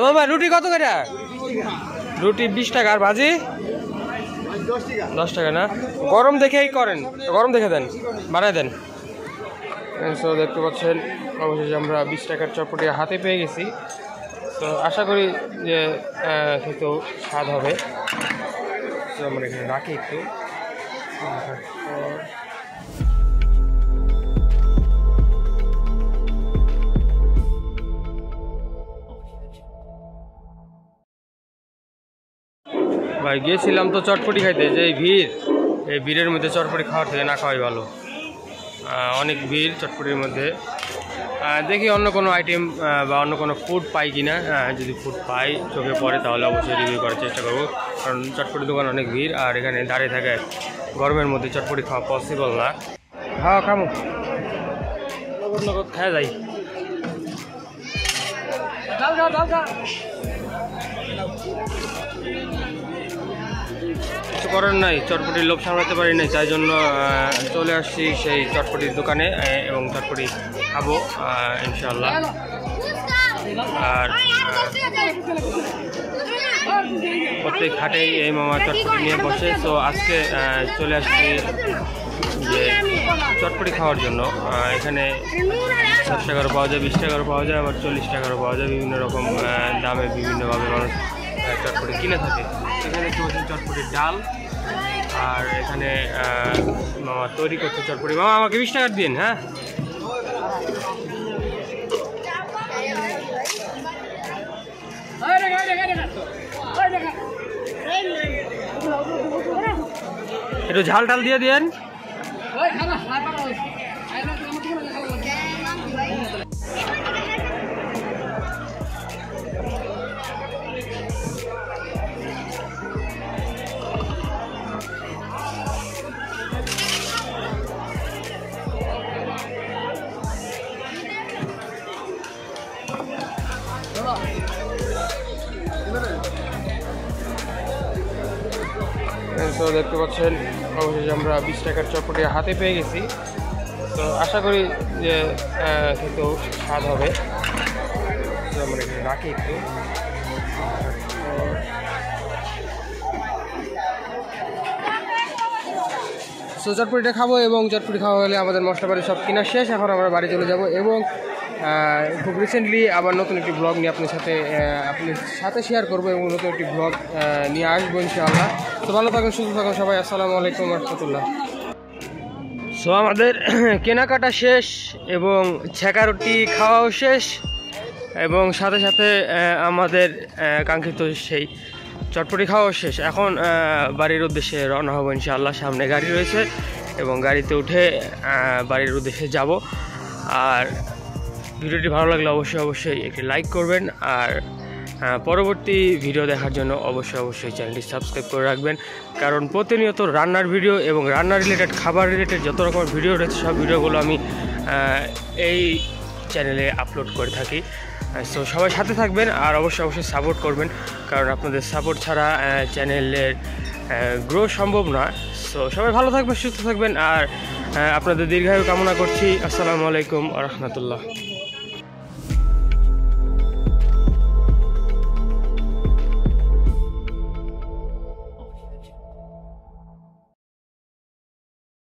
মামা রুটি কত করে? রুটি 20 টাকা। আর ভাজি 10 টাকা না? গরম দেখেই করেন, গরম দেখে দেন, বাড়ায় দেন। সো দেখতে পাচ্ছেন অবশেষে আমরা 20 টাকার চটপটি হাতে পেয়ে গেছি। তো আশা করি যে খেতেও স্বাদ হবে। তো আমরা এখানে রাখি একটু। ভাই গিয়েছিলাম তো চটপটি খাইতে, যে ভিড়, এই ভিড়ের মধ্যে চটপটি খাওয়ার থেকে না খাওয়াই ভালো। অনেক ভিড় চটপটির মধ্যে। দেখি অন্য কোনো আইটেম বা অন্য কোনো ফুড পাই কিনা। যদি ফুড পাই চোখে পড়ে তাহলে অবশ্যই রিভিউ করার চেষ্টা করবো, কারণ চটপটির দোকান অনেক ভিড় আর এখানে দাঁড়িয়ে থাকে গরমের মধ্যে চটপটি খাওয়া পসিবল না। খাওয়া খামো নগদ খাওয়া যাই। কিছু করার নাই, চটপটির লোভ সামলাতে পারি নাই, তাই জন্য চলে আসছি সেই চটপটির দোকানে এবং চটপটি খাবো ইনশাল্লাহ। আর প্রত্যেক হাটেই এই মামা চটপটি নিয়ে বসে। তো আজকে চলে আসছি যে চটপটি খাওয়ার জন্য। এখানে 10 টাকারও পাওয়া যায়, 20 টাকারও পাওয়া যায়, আবার 40 টাকারও পাওয়া যায়। বিভিন্ন রকম দামে বিভিন্নভাবে মানুষ চটপটি কিনে থাকে। এখানে দেখতে পাচ্ছেন চটপটির ডাল, আর এখানে মামা তৈরি করছে চটপটি। মামা আমাকে 20 টাকার দিন। হ্যাঁ, একটু ঝাল টাল দিয়ে দিন। তো দেখতে পাচ্ছেন অবশেষে আমরা 20 টাকার চটপটি হাতে পেয়ে গেছি। তো আশা করি যে খেতেও স্বাদ হবে। তো আমরা এখানে রাখি একটু। তো চটপটিটা খাবো এবং চটপটি খাওয়া হলে আমাদের মশলাপাতি সব কেনা শেষ। এখন আমরা বাড়ি চলে যাব এবং খুব রিসেন্টলি আবার নতুন একটি ব্লগ নিয়ে আপনার সাথে শেয়ার করবো এবং নতুন একটি ব্লগ নিয়ে আসবো ইনশাআল্লাহ। তো ভালো থাকুন, সুস্থ থাকুন সবাই। আসসালামু আলাইকুম রহমতুল্লাহ। সো আমাদের কেনাকাটা শেষ এবং ছেঁকা রুটি খাওয়াও শেষ এবং সাথে সাথে আমাদের কাঙ্ক্ষিত সেই চটপটি খাওয়াও শেষ। এখন বাড়ির উদ্দেশ্যে রওনা হবো ইনশাআল্লাহ। সামনে গাড়ি রয়েছে এবং গাড়িতে উঠে বাড়ির উদ্দেশ্যে যাব। আর ভিডিওটি ভালো লাগলে অবশ্যই একটি লাইক করবেন। আর পরবর্তী ভিডিও দেখার জন্য অবশ্যই চ্যানেলটি সাবস্ক্রাইব করে রাখবেন, কারণ প্রতিনিয়ত রান্নার ভিডিও এবং রান্না রিলেটেড, খাবার রিলেটেড যত রকমের ভিডিও রয়েছে সব ভিডিওগুলো আমি এই চ্যানেলে আপলোড করে থাকি। সো সবাই সাথে থাকবেন আর অবশ্যই সাপোর্ট করবেন, কারণ আপনাদের সাপোর্ট ছাড়া চ্যানেলের গ্রো সম্ভব না। সো সবাই ভালো থাকবেন, সুস্থ থাকবেন আর আপনাদের দীর্ঘায়ু কামনা করছি। আসসালামু আলাইকুম ওয়া রাহমাতুল্লাহ।